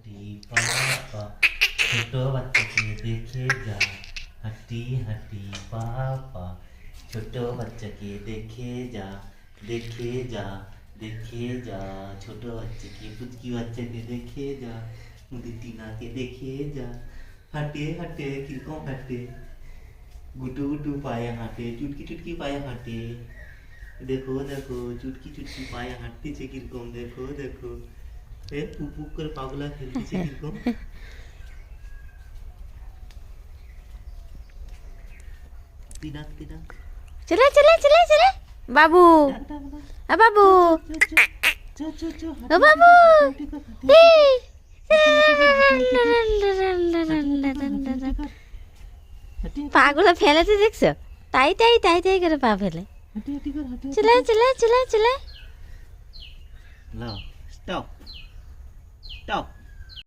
হাঁটি পাপা, ছোট বাচ্চাকে দেখে যা। হাঁটি হাঁটি পাপা, ছোট বাচ্চাকে দেখে যা, দেখে যা, দেখে যা। ছোট বাচ্চাকে, পুচকি বাচ্চাকে দেখে যা, মুদি টিনাকে দেখে যা। হাঁটে হাঁটে কিরকম হাঁটে, গুটু গুটু পায়ে হাঁটে, চুটকি চুটকি পায়ে হাঁটে। দেখো দেখো, চুটকি চুটকি পায়ে হাঁটতেছে কিরকম, দেখো দেখো। এ পুক পুক করে পাগলা ফেলতেছে কিরকম। তিনাক তিনাক, চলে চলে চলে চলে বাবু, বাবু, ও বাবু, পাগুলো ফেলেছে দেখছো, তাই তাই তাই তাই করে পা ফেলে। চলে চলে চলে চলে। লাও স্টপ স্টপ।